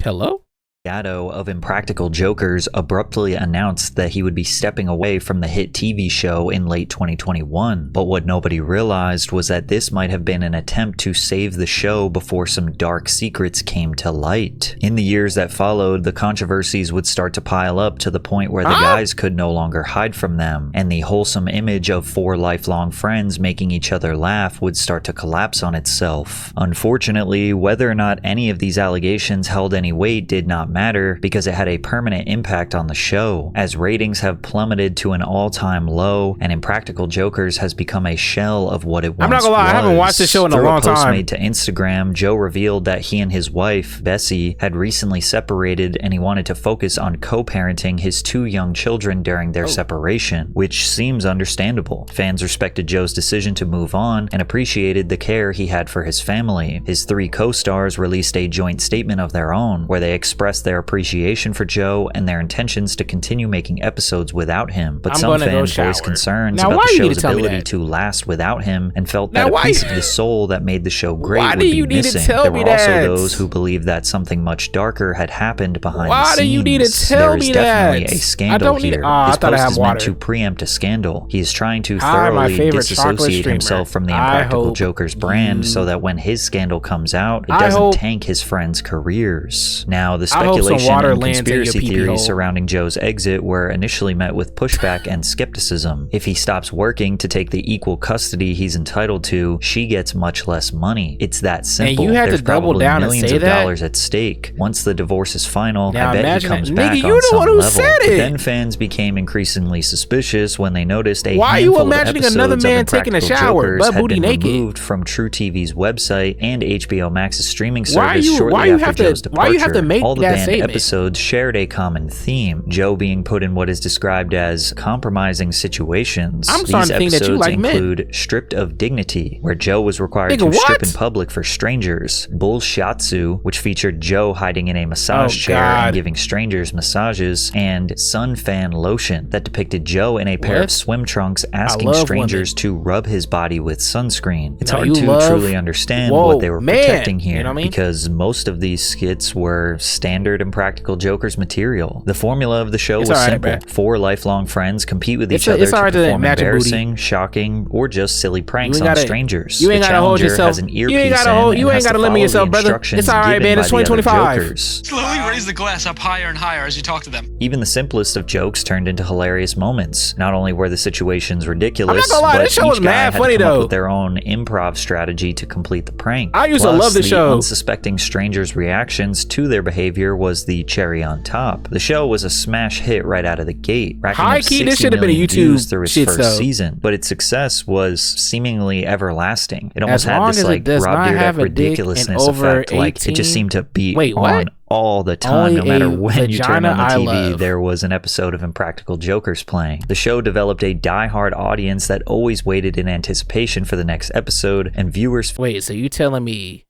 Hello? Gatto of Impractical Jokers abruptly announced that he would be stepping away from the hit TV show in late 2021. But what nobody realized was that this might have been an attempt to save the show before some dark secrets came to light. In the years that followed, the controversies would start to pile up to the point where the guys could no longer hide from them, and the wholesome image of four lifelong friends making each other laugh would start to collapse on itself. Unfortunately, whether or not any of these allegations held any weight did not matter, because it had a permanent impact on the show, as ratings have plummeted to an all-time low, and Impractical Jokers has become a shell of what it once was. I'm not gonna lie, I haven't watched this show in a long time. Through a post made to Instagram, Joe revealed that he and his wife, Bessie, had recently separated, and he wanted to focus on co-parenting his two young children during their separation, which seems understandable. Fans respected Joe's decision to move on and appreciated the care he had for his family. His three co-stars released a joint statement of their own, where they expressed their appreciation for Joe and their intentions to continue making episodes without him. But some fans voiced concerns about the show's ability to last without him and felt that a piece of the soul that made the show great would be missing. There were also those who believed that something much darker had happened behind the scenes. Why do you need to tell me that? There is definitely a scandal here. His post is meant to preempt a scandal. He is trying to thoroughly disassociate himself from the Impractical Jokers brand so that when his scandal comes out, it doesn't tank his friends' careers. Now, the speculation and conspiracy theories surrounding Joe's exit were initially met with pushback and skepticism. If he stops working to take the equal custody he's entitled to, she gets much less money. It's that simple. And you had There's to double probably down millions and say of that? dollars at stake. Once the divorce is final, Now I bet he comes back Nigga, on some level. Said But it. then fans became increasingly suspicious when they noticed a Why are handful you imagining of another episodes man of taking a Impractical shower, Jokers butt had booty been naked? removed from True TV's website and HBO Max's streaming service Why you shortly have after Joe's to departure. make All the that banned statement? episodes shared a common theme, Joe being put in what is described as compromising situations. I'm starting to think These that you episodes like men. include Stripped of Dignity, where Joe was required to strip in public for strangers, Bullshatsu, which featured Joe hiding in a massage chair and giving strangers massages, and Sun Fan Lotion, that depicted Joe in a pair of swim trunks asking strangers to rub his body with sunscreen. It's hard to truly understand what they were protecting here, you know what I mean? because most of these skits were standard Impractical Jokers material. The formula of the show was simple. Four lifelong friends compete with each other to perform embarrassing, shocking, or just silly pranks on strangers. You ain't gotta hold yourself. You ain't gotta limit yourself, brother. It's alright, man. It's 2025. Slowly raise the glass up higher and higher as you talk to them. Even the simplest of jokes turned into hilarious moments. Not only were the situations ridiculous, but each guy had to come up with their own improv strategy to complete the prank. I used to love the show. Unsuspecting strangers' reactions to their behavior was the cherry on top. The show was a smash hit right out of the gate, racking up 60 million views through its first season. But its success was seemingly everlasting. It almost had this like Rob Dyrdek ridiculousness effect. Like it just seemed to be on all the time. No matter when you turned on the TV, there was an episode of Impractical Jokers playing. The show developed a die-hard audience that always waited in anticipation for the next episode, and viewers... Wait, so you telling me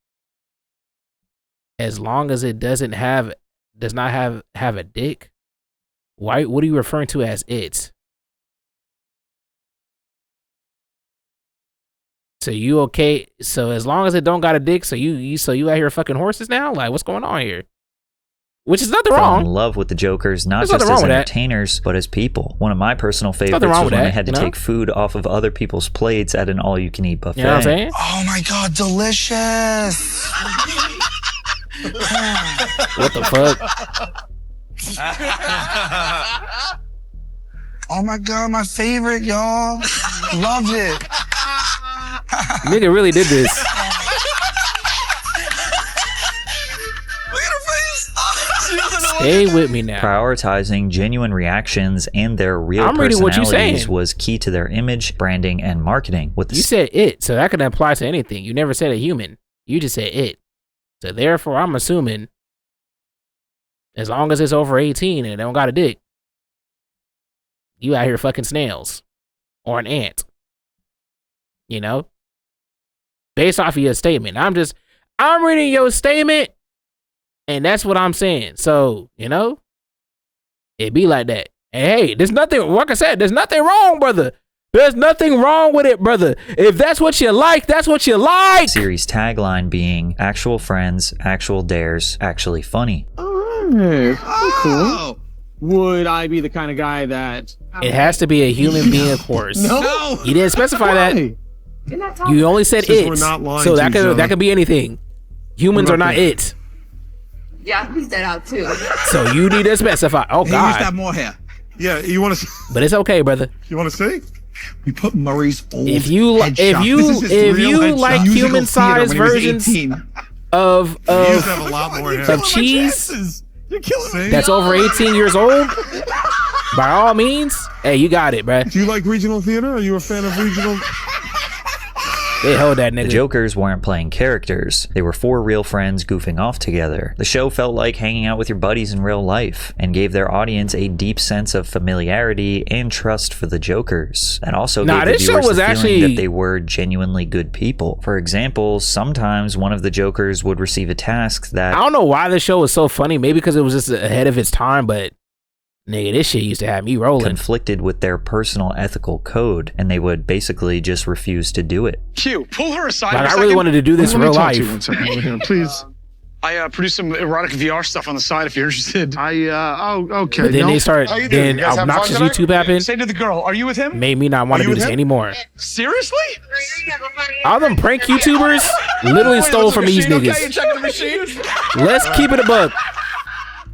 as long as it does not have a dick, what are you referring to as it? So you okay? So as long as it don't got a dick, so you out here fucking horses now? Like, what's going on here? Which is nothing wrong. In love with the Jokers, not just as entertainers, but as people. One of my personal favorites was when they had to take food off of other people's plates at an all-you-can-eat buffet. You know what I'm saying? Oh my god, delicious! What the fuck? Oh my god, my favorite, y'all. Loved it. Nigga really did this. Stay with me now. Prioritizing genuine reactions and their real personalities was key to their image, branding, and marketing. You said it, so that can apply to anything. You never said a human. You just said it. So therefore, I'm assuming as long as it's over 18 and it don't got a dick, you out here fucking snails or an ant. You know? Based off of your statement. I'm reading your statement. And that's what I'm saying. So, you know, it be like that. And hey, there's nothing, like I said, there's nothing wrong, brother. There's nothing wrong with it, brother. If that's what you like, that's what you like. Series tagline being actual friends, actual dares, actually funny. Hey, Oh, cool. Would I be the kind of guy that... It has to be a human being, of course. no. You didn't specify that. Why? You only said Since it. we're not lying So to that each could other. that could be anything. Humans We're are not not gonna- it. Yeah, I pieced that out too. So you need to specify. Oh He used to have God. more hair. Yeah, you want to? But it's okay, brother. You want to see? We put Murray's old If you headshot. if This is his real you headshot. like Musical human theater sized when he was versions 18. of He used to have a lot more hair. of cheese You're killing See? that's over 18 years old, by all means, hey, you got it, bruh. Do you like regional theater? Are you a fan of regional? They hold that The nigga. Jokers weren't playing characters. They were four real friends goofing off together. The show felt like hanging out with your buddies in real life and gave their audience a deep sense of familiarity and trust for the Jokers. That also Nah, gave the this show viewers was the feeling actually- that they were genuinely good people. For example, sometimes one of the Jokers would receive a task I that don't know why this show was so funny. Maybe because it was just ahead of its time, but nigga, this shit used to have me rolling. conflicted with their personal ethical code, and they would basically just refuse to do it. Q, pull her aside Like, for a I second. really wanted to do this in Let me real talk to you life. one second over here, please. I produced some erotic VR stuff on the side if you're interested. Okay. But then no. they started, How you doing? then You guys having fun obnoxious tonight? YouTube happened, Say to the girl, are you with him? made me not want Are to you do this with him? anymore. Seriously? All them prank YouTubers literally Wait, stole was the from these machine okay? niggas. You checking the machine? Let's keep it a buck.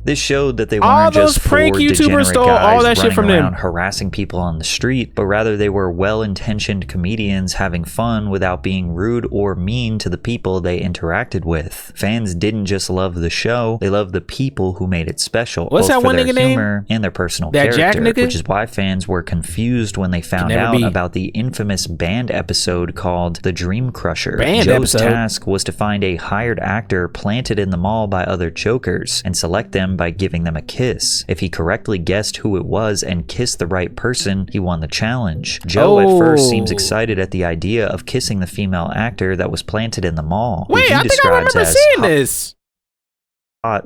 This showed that they All weren't those just prank four YouTubers degenerate stole guys all that shit running from them. around harassing people on the street, but rather they were well-intentioned comedians having fun without being rude or mean to the people they interacted with. Fans didn't just love the show, they loved the people who made it special, What's both that for one their nigga name? humor and their personal That Jack character, nigga? which is why fans were confused when they found never out be. about the infamous band episode called The Dream Crusher. Band Joe's episode? task was to find a hired actor planted in the mall by other Jokers and select them by giving them a kiss. If he correctly guessed who it was and kissed the right person, he won the challenge. Joe at first seems Oh. excited at the idea of kissing the female actor that was planted in the mall, who Wait, he I think I describes remember as seeing hot this.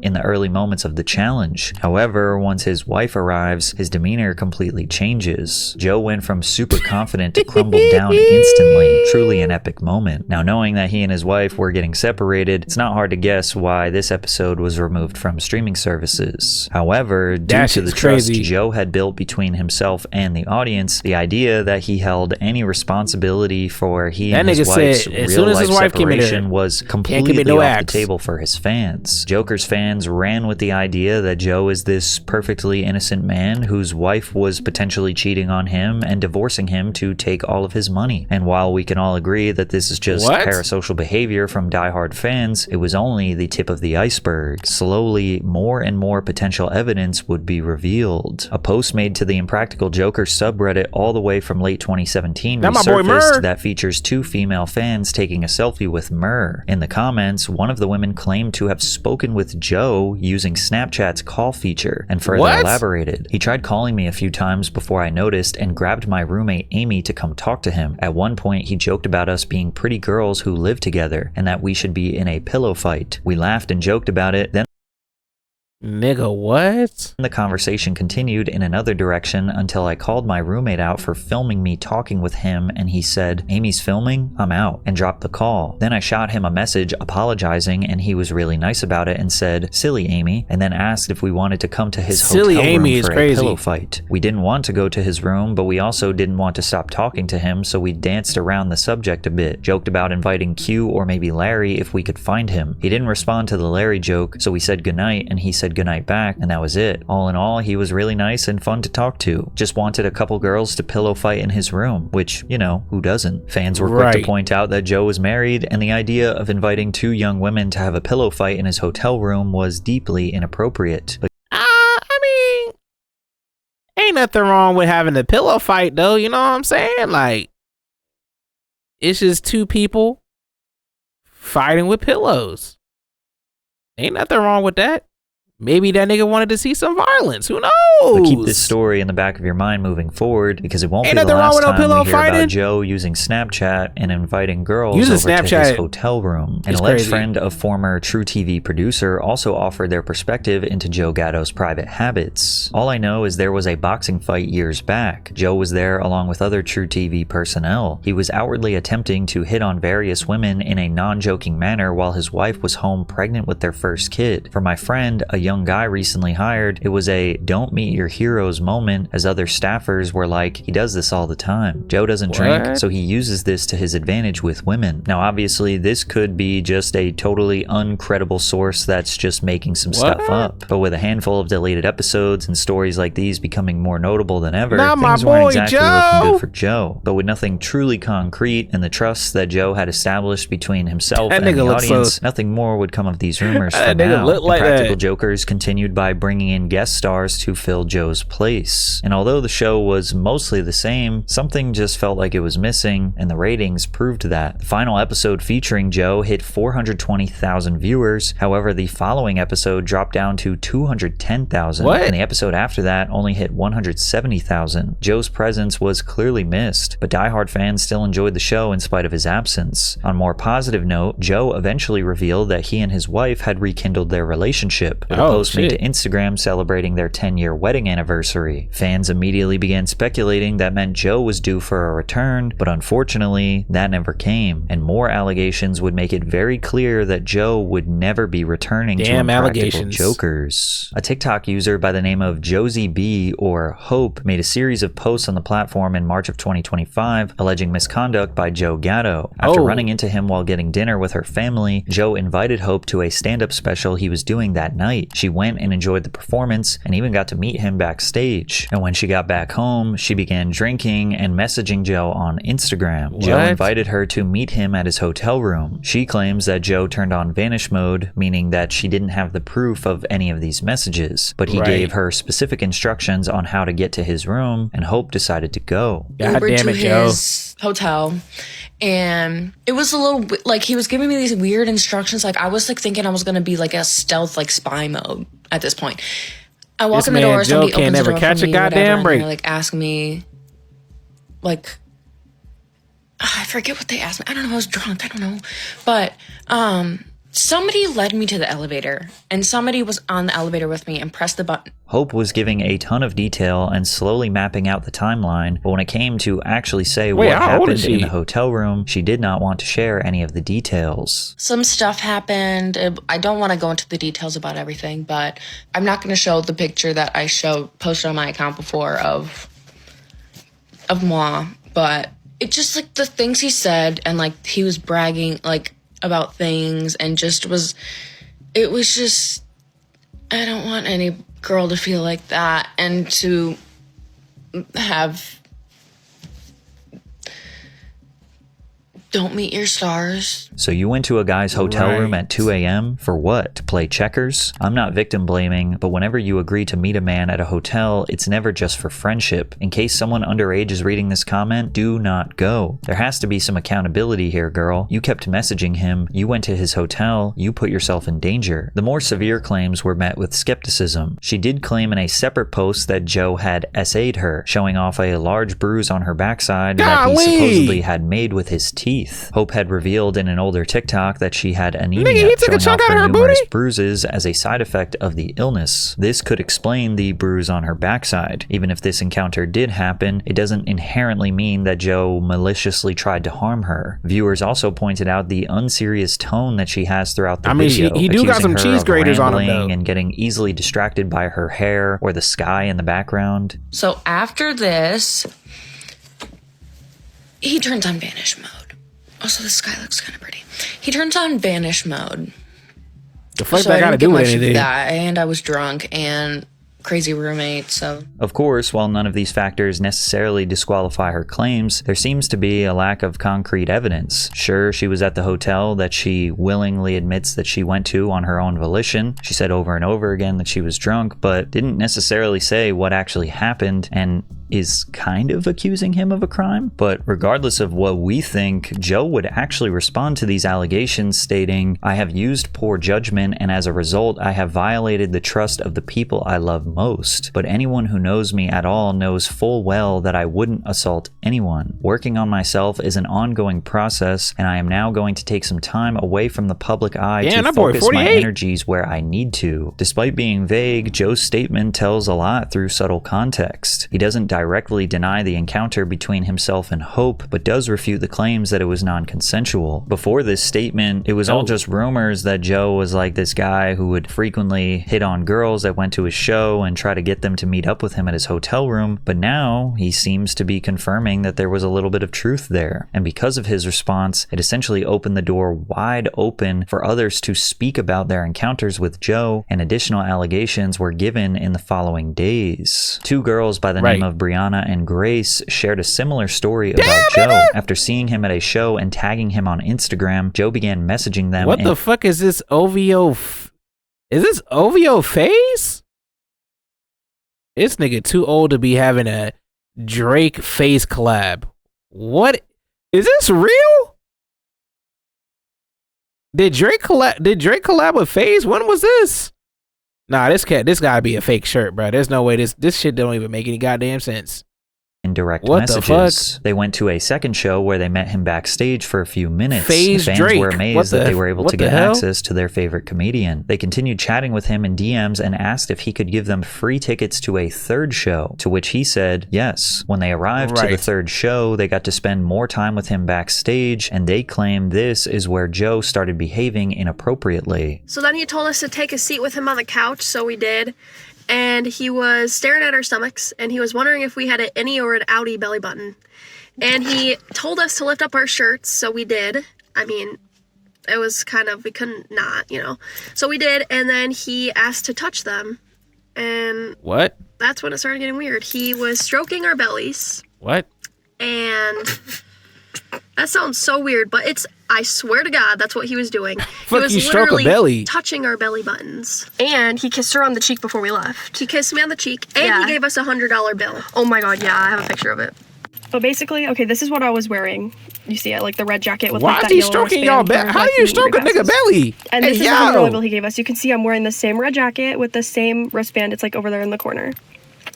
in the early moments of the challenge. However, once his wife arrives, his demeanor completely changes. Joe went from super confident to crumbled down instantly. Truly an epic moment. Now, knowing that he and his wife were getting separated, it's not hard to guess why this episode was removed from streaming services. However, due That to the shit's trust crazy. Joe had built between himself and the audience, the idea that he held any responsibility for he That and his nigga wife's said, as soon real as his life wife came in there, separation was commit completely no off acts. the table for his fans. Joker's fans ran with the idea that Joe is this perfectly innocent man whose wife was potentially cheating on him and divorcing him to take all of his money. And while we can all agree that this is just What? parasocial behavior from diehard fans, it was only the tip of the iceberg. Slowly, more and more potential evidence would be revealed. A post made to the Impractical Joker subreddit all the way from late 2017 That my boy Murr. resurfaced that features two female fans taking a selfie with Murr. In the comments, one of the women claimed to have spoken with Joe using Snapchat's call feature and further What? elaborated. He tried calling me a few times before I noticed and grabbed my roommate Amy to come talk to him. At one point, he joked about us being pretty girls who live together and that we should be in a pillow fight. We laughed and joked about it. Then Nigga, what? the conversation continued in another direction until I called my roommate out for filming me talking with him and he said, "Amy's filming? I'm out," and dropped the call. Then I shot him a message apologizing and he was really nice about it and said, "Silly Amy," and then asked if we wanted to come to his Silly hotel Amy room is for crazy. a pillow fight. We didn't want to go to his room, but we also didn't want to stop talking to him, so we danced around the subject a bit, joked about inviting Q or maybe Larry if we could find him. He didn't respond to the Larry joke, so we said goodnight and he said goodnight back, and that was it. All in all, he was really nice and fun to talk to. Just wanted a couple girls to pillow fight in his room, which, you know, who doesn't? Fans were quick Right. to point out that Joe was married, and the idea of inviting two young women to have a pillow fight in his hotel room was deeply inappropriate. But I mean, ain't nothing wrong with having a pillow fight, though. You know what I'm saying? Like, it's just two people fighting with pillows. Ain't nothing wrong with that. Maybe that nigga wanted to see some violence. Who knows? But keep this story in the back of your mind moving forward, because it won't Ain't be the nothing wrong last with no time pillow we hear fighting. about Joe using Snapchat and inviting girls Using over to Snapchat his hotel room. An is alleged crazy. friend of former True TV producer also offered their perspective into Joe Gatto's private habits. All I know is there was a boxing fight years back. Joe was there along with other True TV personnel. He was outwardly attempting to hit on various women in a non-joking manner while his wife was home pregnant with their first kid. For my friend, a young young guy recently hired, it was a don't meet your heroes moment, as other staffers were like, he does this all the time. Joe doesn't drink, so he uses this to his advantage with women. Now obviously this could be just a totally uncredible source that's just making some stuff up. But with a handful of deleted episodes and stories like these becoming more notable than ever, things weren't exactly looking good for Joe. But with nothing truly concrete and the trust that Joe had established between himself and the audience, nothing more would come of these rumors for now. Practical Jokers continued by bringing in guest stars to fill Joe's place. And although the show was mostly the same, something just felt like it was missing, and the ratings proved that. The final episode featuring Joe hit 420,000 viewers. However, the following episode dropped down to 210,000, and the episode after that only hit 170,000. Joe's presence was clearly missed, but diehard fans still enjoyed the show in spite of his absence. On a more positive note, Joe eventually revealed that he and his wife had rekindled their relationship, with a post made to Instagram celebrating their 10-year wedding anniversary. Fans immediately began speculating that meant Joe was due for a return, but unfortunately, that never came, and more allegations would make it very clear that Joe would never be returning to Impractical Jokers. A TikTok user by the name of Josie B, or Hope, made a series of posts on the platform in March of 2025 alleging misconduct by Joe Gatto. After running into him while getting dinner with her family, Joe invited Hope to a stand-up special he was doing that night. She went and enjoyed the performance and even got to meet him backstage. And when she got back home, she began drinking and messaging Joe on Instagram. Joe invited her to meet him at his hotel room. She claims that Joe turned on vanish mode, meaning that she didn't have the proof of any of these messages, but he gave her specific instructions on how to get to his room, and Hope decided to go. God damn it, Joe. His hotel, and it was a little like he was giving me these weird instructions. Like I was like thinking I was gonna be like a stealth like spy mode at this point. I walk in the door, somebody opens the door for me, whatever, and they're like asking me, like, I forget what they asked me. I don't know. I was drunk. I don't know, but somebody led me to the elevator, and somebody was on the elevator with me and pressed the button. Hope was giving a ton of detail and slowly mapping out the timeline, but when it came to actually say what happened in the hotel room, she did not want to share any of the details. Some stuff happened. I don't want to go into the details about everything, but I'm not going to show the picture that I posted on my account before of moi, but it just like the things he said, and like he was bragging like about things, and it was just, I don't want any girl to feel like that and to have don't meet your stars. So you went to a guy's hotel room at 2 a.m. for what? To play checkers? I'm not victim blaming, but whenever you agree to meet a man at a hotel, it's never just for friendship. In case someone underage is reading this comment, do not go. There has to be some accountability here, girl. You kept messaging him, you went to his hotel, you put yourself in danger. The more severe claims were met with skepticism. She did claim in a separate post that Joe had SA'd her, showing off a large bruise on her backside that he supposedly had made with his teeth. Hope had revealed in an older TikTok that she had anemia, showing off her numerous bruises as a side effect of the illness. This could explain the bruise on her backside. Even if this encounter did happen, it doesn't inherently mean that Joe maliciously tried to harm her. Viewers also pointed out the unserious tone that she has throughout the video. He do got some cheese graters on him though, and getting easily distracted by her hair or the sky in the background. So after this, he turns on vanish mode. Also, the sky looks kind of pretty. He turns on vanish mode. The fuck that got to do with anything? And I was drunk and crazy roommate, so. Of course, while none of these factors necessarily disqualify her claims, there seems to be a lack of concrete evidence. Sure, she was at the hotel that she willingly admits that she went to on her own volition. She said over and over again that she was drunk, but didn't necessarily say what actually happened, and is kind of accusing him of a crime. But regardless of what we think, Joe would actually respond to these allegations stating, "I have used poor judgment, and as a result, I have violated the trust of the people I love most. But anyone who knows me at all knows full well that I wouldn't assault anyone. Working on myself is an ongoing process, and I am now going to take some time away from the public eye to focus my energies where I need to. Despite being vague, Joe's statement tells a lot through subtle context. He doesn't directly deny the encounter between himself and Hope, but does refute the claims that it was non-consensual. Before this statement, it was all just rumors that Joe was like this guy who would frequently hit on girls that went to his show and try to get them to meet up with him at his hotel room, but now he seems to be confirming that there was a little bit of truth there. And because of his response, it essentially opened the door wide open for others to speak about their encounters with Joe, and additional allegations were given in the following days. Two girls by the name of Brianna and Grace shared a similar story about Joe. After seeing him at a show and tagging him on Instagram, Joe began messaging them. What the fuck is this OVO? Is this OVO face? This nigga too old to be having a Drake face collab. What? Is this real? Did Drake collab with FaZe? When was this? Nah, this gotta be a fake shirt, bro. There's no way this shit don't even make any goddamn sense. In direct messages. They went to a second show where they met him backstage for a few minutes. FaZe Fans Drake. were amazed that they were able to get access to their favorite comedian. They continued chatting with him in DMs and asked if he could give them free tickets to a third show, to which he said yes. When they arrived to the third show, they got to spend more time with him backstage, and they claimed this is where Joe started behaving inappropriately. So then he told us to take a seat with him on the couch, so we did. And he was staring at our stomachs, and he was wondering if we had an innie or an outie belly button. And he told us to lift up our shirts, so we did. I mean, it was kind of, we couldn't not, you know. So we did, and then he asked to touch them. And what? That's when it started getting weird. He was stroking our bellies. What? And that sounds so weird, but I swear to God, that's what he was doing. He was literally touching our belly buttons. And he kissed her on the cheek before we left. He kissed me on the cheek, and he gave us a $100 bill. Oh my God, yeah, I have a picture of it. But basically, okay, this is what I was wearing. You see it, like the red jacket with Why like that is he yellow stroking y'all belly? How do you stroke a nigga belly? And this is the $100 bill he gave us. You can see I'm wearing the same red jacket with the same wristband. It's like over there in the corner.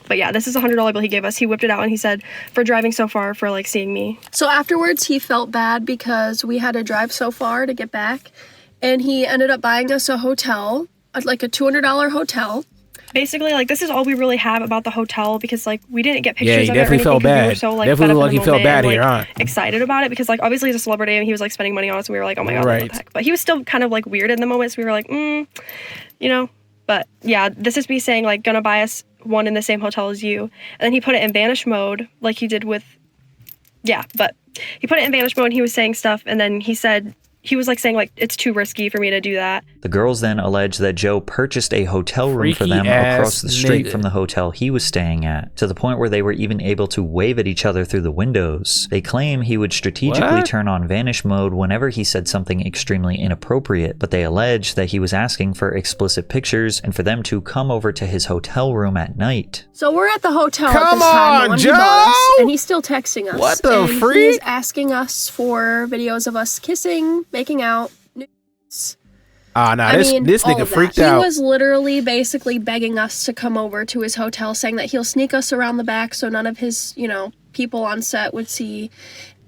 But yeah, this is a $100 bill he gave us. He whipped it out and he said, for driving so far, for like seeing me. So afterwards, he felt bad because we had to drive so far to get back. And he ended up buying us a hotel, like a $200 hotel. Basically, like, this is all we really have about the hotel because, like, we didn't get pictures of it. Yeah, he definitely felt bad. We were so, like, definitely looked like he felt bad here, huh? Excited about it because, like, obviously he's a celebrity and he was, like, spending money on us and we were like, oh my God, what the heck. But he was still kind of, like, weird in the moment, so we were like, you know. But yeah, this is me saying, like, gonna buy us one in the same hotel as you. And then he put it in vanish mode, like he did with, but he put it in vanish mode and he was saying stuff and then he said, he was like saying like it's too risky for me to do that. The girls then alleged that Joe purchased a hotel room for them across the street from the hotel he was staying at, to the point where they were even able to wave at each other through the windows. They claim he would strategically turn on vanish mode whenever he said something extremely inappropriate, but they allege that he was asking for explicit pictures and for them to come over to his hotel room at night. So we're at the hotel at this time, Joe! And he's still texting us. What the freak? He's asking us for videos of us kissing, making out. This nigga freaked out. He was literally basically begging us to come over to his hotel, saying that he'll sneak us around the back so none of his, people on set would see.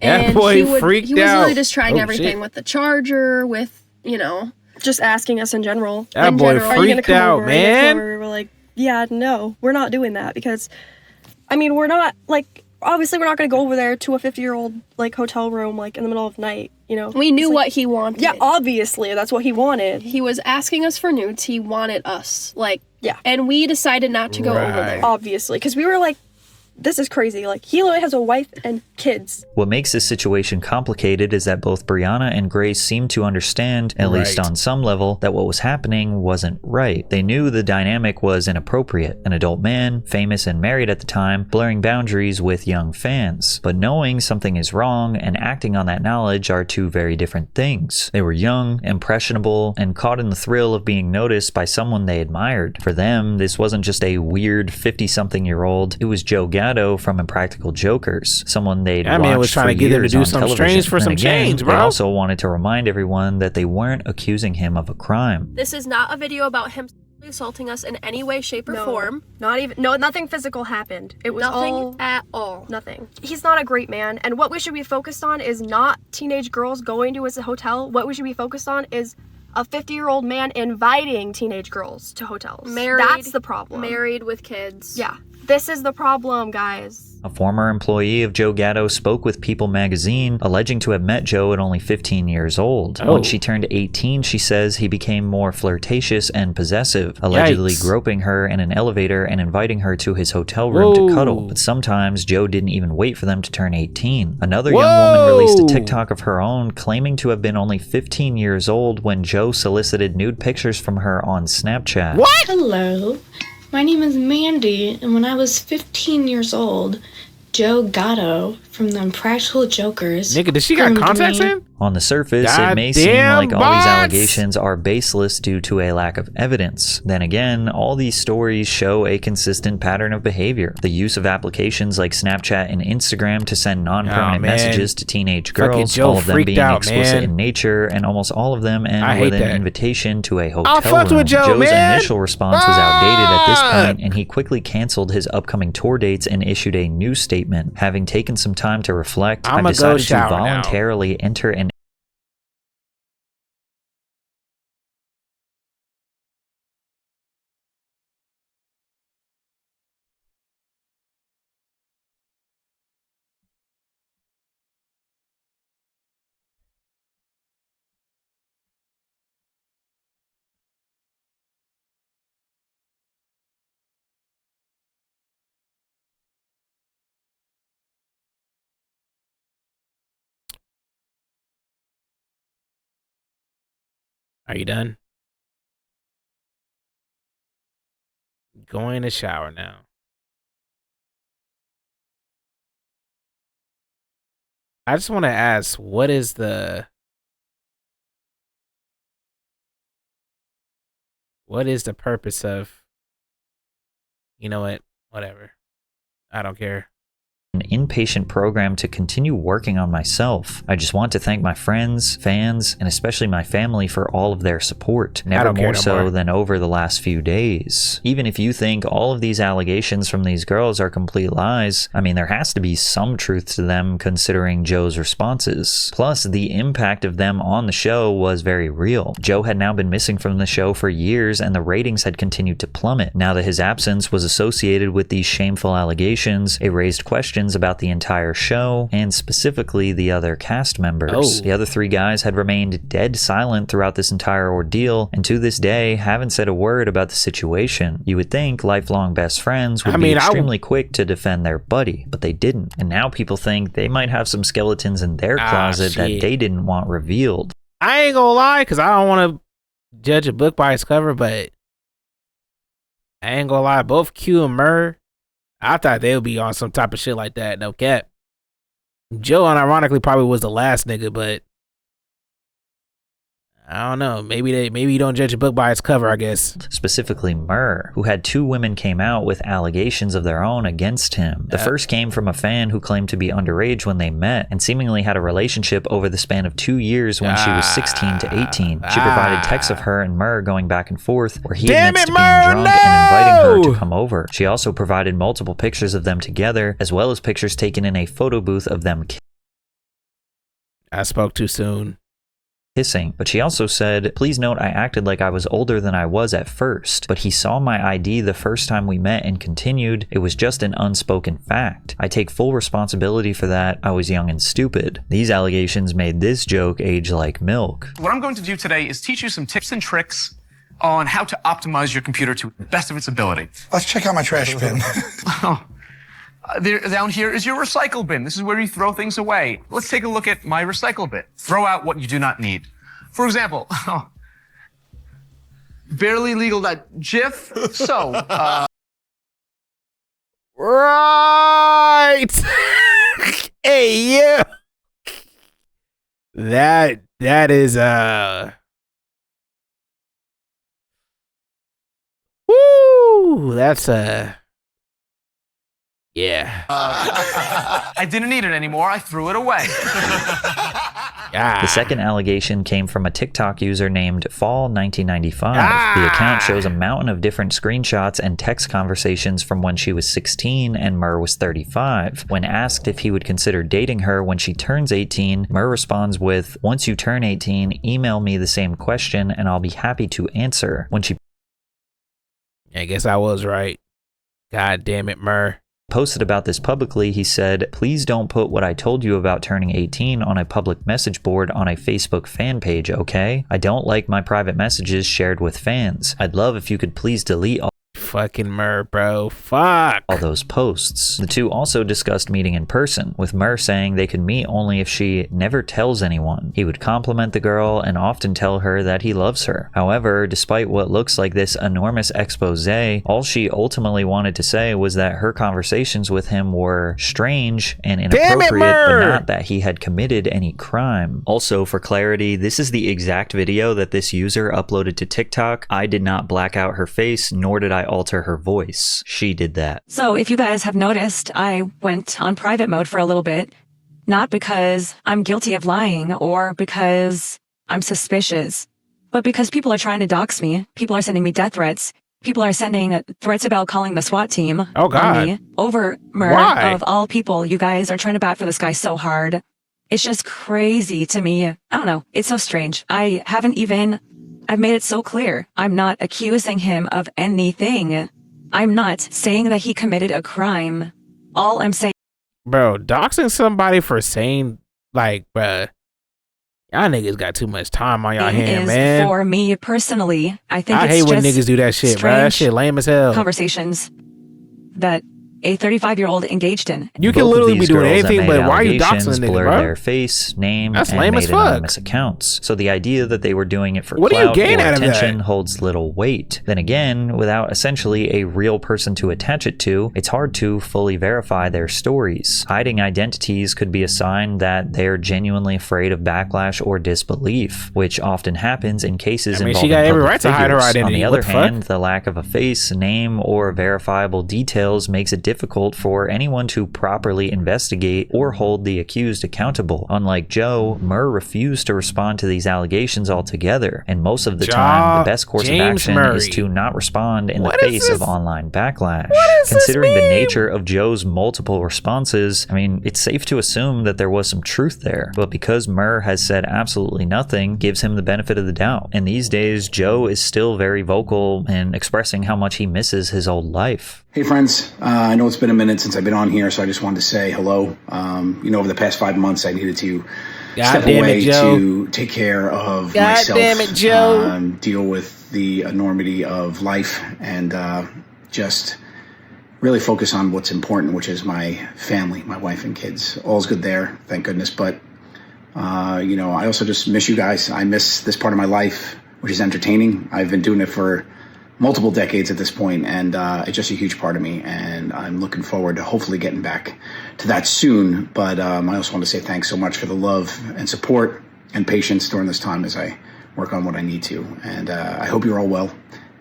And that boy freaked out. He was really just trying everything with the charger, with, just asking us in general. That boy freaked out, man. We were like, yeah, no, we're not doing that because, we're not like, obviously we're not going to go over there to a 50-year-old like hotel room like in the middle of the night, We knew what he wanted. Yeah, obviously that's what he wanted. He was asking us for nudes. He wanted us, and we decided not to go over there. Obviously, because we were like, this is crazy. Like, he literally has a wife and kids. What makes this situation complicated is that both Brianna and Grace seemed to understand, at least on some level, that what was happening wasn't right. They knew the dynamic was inappropriate. An adult man, famous and married at the time, blurring boundaries with young fans. But knowing something is wrong and acting on that knowledge are two very different things. They were young, impressionable, and caught in the thrill of being noticed by someone they admired. For them, this wasn't just a weird 50-something-year-old. It was Joe Gatto from Impractical Jokers, someone they'd watched man was trying to get him to do something strange for some change, bro. They also wanted to remind everyone that they weren't accusing him of a crime. This is not a video about him assaulting us in any way, shape, or form. Nothing physical happened. It was Nothing at all. Nothing. He's not a great man, and what we should be focused on is not teenage girls going to his hotel. What we should be focused on is a 50-year-old man inviting teenage girls to hotels. Married. That's the problem. Married with kids. Yeah. This is the problem, guys. A former employee of Joe Gatto spoke with People magazine, alleging to have met Joe at only 15 years old. Once she turned 18, she says he became more flirtatious and possessive, allegedly groping her in an elevator and inviting her to his hotel room to cuddle. But sometimes Joe didn't even wait for them to turn 18. Another young woman released a TikTok of her own, claiming to have been only 15 years old when Joe solicited nude pictures from her on Snapchat. What? Hello. My name is Mandy, and when I was 15 years old, Joe Gatto from the Impractical Jokers. Nigga, does she got contacts in? On the surface, it may seem like all these allegations are baseless due to a lack of evidence. Then again, all these stories show a consistent pattern of behavior. The use of applications like Snapchat and Instagram to send non-permanent messages to teenage girls, all of them being explicit in nature, and almost all of them end with an invitation to a hotel room. Joe's initial response was outdated at this point, and he quickly canceled his upcoming tour dates and issued a new statement. Having taken some time to reflect, I've decided to voluntarily enter an Are you done? Going to shower now. I just want to ask, what is the purpose of, you know what, whatever. I don't care. An inpatient program to continue working on myself. I just want to thank my friends, fans, and especially my family for all of their support. Never more so than over the last few days. Even if you think all of these allegations from these girls are complete lies, I mean, there has to be some truth to them considering Joe's responses. Plus, the impact of them on the show was very real. Joe had now been missing from the show for years, and the ratings had continued to plummet. Now that his absence was associated with these shameful allegations, it raised questions about the entire show, and specifically the other cast members. The other three guys had remained dead silent throughout this entire ordeal, and to this day haven't said a word about the situation. You would think lifelong best friends would be extremely quick to defend their buddy, but they didn't. And now people think they might have some skeletons in their closet that they didn't want revealed. I ain't gonna lie, because I don't want to judge a book by its cover, but I ain't gonna lie, both Q and Murr, I thought they would be on some type of shit like that. No cap. Joe, unironically, probably was the last nigga, but I don't know. Maybe you don't judge a book by its cover, I guess. Specifically Murr, who had two women came out with allegations of their own against him. The first came from a fan who claimed to be underage when they met and seemingly had a relationship over the span of 2 years when she was 16 to 18. She provided texts of her and Murr going back and forth where he admits to being drunk and inviting her to come over. She also provided multiple pictures of them together, as well as pictures taken in a photo booth of them I spoke too soon. Kissing, but she also said, please note I acted like I was older than I was at first, but he saw my ID the first time we met and continued, it was just an unspoken fact. I take full responsibility for that, I was young and stupid. These allegations made this joke age like milk. What I'm going to do today is teach you some tips and tricks on how to optimize your computer to the best of its ability. Let's check out my trash bin. Down here is your recycle bin. This is where you throw things away. Let's take a look at my recycle bin. Throw out what you do not need. For example, barely legal.gif. So, right. Hey, yeah. That is woo, that's yeah. I didn't need it anymore. I threw it away. The second allegation came from a TikTok user named Fall1995. The account shows a mountain of different screenshots and text conversations from when she was 16 and Murr was 35. When asked if he would consider dating her when she turns 18, Murr responds with, "Once you turn 18, email me the same question and I'll be happy to answer." When she I guess I was right. God damn it, Murr. Posted about this publicly, he said, "Please don't put what I told you about turning 18 on a public message board on a Facebook fan page, okay? I don't like my private messages shared with fans. I'd love if you could please delete all Fucking Murr, bro. Fuck. all those posts." The two also discussed meeting in person, with Murr saying they could meet only if she never tells anyone. He would compliment the girl and often tell her that he loves her. However, despite what looks like this enormous expose, all she ultimately wanted to say was that her conversations with him were strange and inappropriate, but not that he had committed any crime. Also, for clarity, this is the exact video that this user uploaded to TikTok. I did not black out her face, nor did I alter her voice. She did that. So if you guys have noticed, I went on private mode for a little bit, not because I'm guilty of lying or because I'm suspicious, but because people are trying to dox me. People are sending me death threats. People are sending threats about calling the SWAT team on me over Murr. Of all people. You guys are trying to bat for this guy so hard. It's just crazy to me. I don't know. It's so strange. I've made it so clear. I'm not accusing him of anything. I'm not saying that he committed a crime. All I'm saying... Bro, doxing somebody for saying, like, bruh, y'all niggas got too much time on y'all hand, man. For me personally, I think I it's hate when just niggas do that shit, bro. That shit lame as hell. Conversations that a 35-year-old engaged in. You can literally be doing anything, but why are you doxing a nigga, blurred bro? their face, name, That's and lame made as fuck. anonymous accounts. So the idea that they were doing it for What do you clout gain or out of attention that? holds little weight. Then again, without essentially a real person to attach it to, it's hard to fully verify their stories. Hiding identities could be a sign that they're genuinely afraid of backlash or disbelief, which often happens in cases involving she got every public right to hide her figures. identity. On the What other the hand, fuck? the lack of a face, name, or verifiable details makes it difficult for anyone to properly investigate or hold the accused accountable. Unlike Joe, Murr refused to respond to these allegations altogether, and most of the time, the best course of action is to not respond in the face of online backlash. Considering the nature of Joe's multiple responses, I mean, it's safe to assume that there was some truth there, but because Murr has said absolutely nothing, gives him the benefit of the doubt. And these days, Joe is still very vocal in expressing how much he misses his old life. Hey friends, I know it's been a minute since I've been on here, so I just wanted to say hello. Over the past 5 months, I needed to step away to take care of myself, deal with the enormity of life, and just really focus on what's important, which is my family, my wife and kids. All's good there, thank goodness. But I also just miss you guys. I miss this part of my life, which is entertaining. I've been doing it for multiple decades at this point, and it's just a huge part of me, and I'm looking forward to hopefully getting back to that soon. But I also want to say thanks so much for the love and support and patience during this time as I work on what I need to, and I hope you're all well.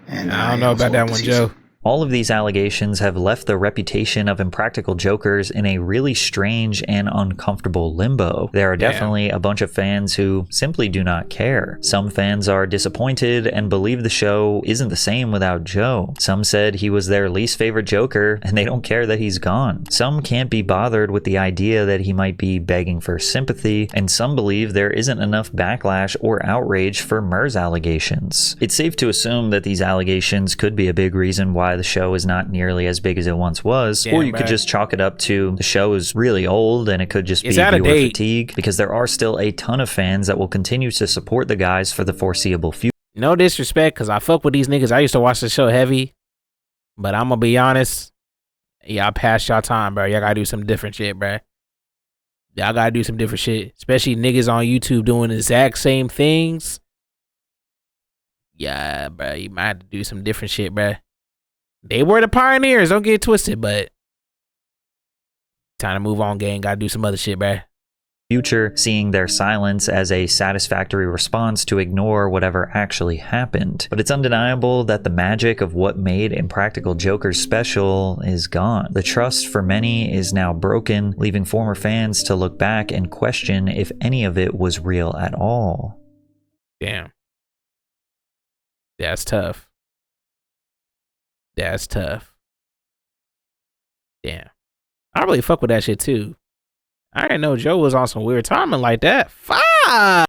And I don't know about that one, Joe. All of these allegations have left the reputation of Impractical Jokers in a really strange and uncomfortable limbo. There are definitely a bunch of fans who simply do not care. Some fans are disappointed and believe the show isn't the same without Joe. Some said he was their least favorite Joker and they don't care that he's gone. Some can't be bothered with the idea that he might be begging for sympathy, and some believe there isn't enough backlash or outrage for Murr's allegations. It's safe to assume that these allegations could be a big reason why the show is not nearly as big as it once was, or you could just chalk it up to the show is really old and it could just be viewer fatigue, because there are still a ton of fans that will continue to support the guys for the foreseeable future. No disrespect, because I fuck with these niggas. I used to watch the show heavy, but I'm gonna be honest, y'all past y'all time, bro. Y'all gotta do some different shit, bro. Y'all gotta do some different shit, especially niggas on YouTube doing the exact same things. Yeah, bro, you might have to do some different shit, bro. They were the pioneers, don't get it twisted, but time to move on, gang. Gotta do some other shit, bruh. future, seeing their silence as a satisfactory response to ignore whatever actually happened. But it's undeniable that the magic of what made Impractical Jokers special is gone. The trust for many is now broken, leaving former fans to look back and question if any of it was real at all. Damn. That's tough. That's tough. Damn. I really fuck with that shit too. I didn't know Joe was on some weird timing like that. Fuck!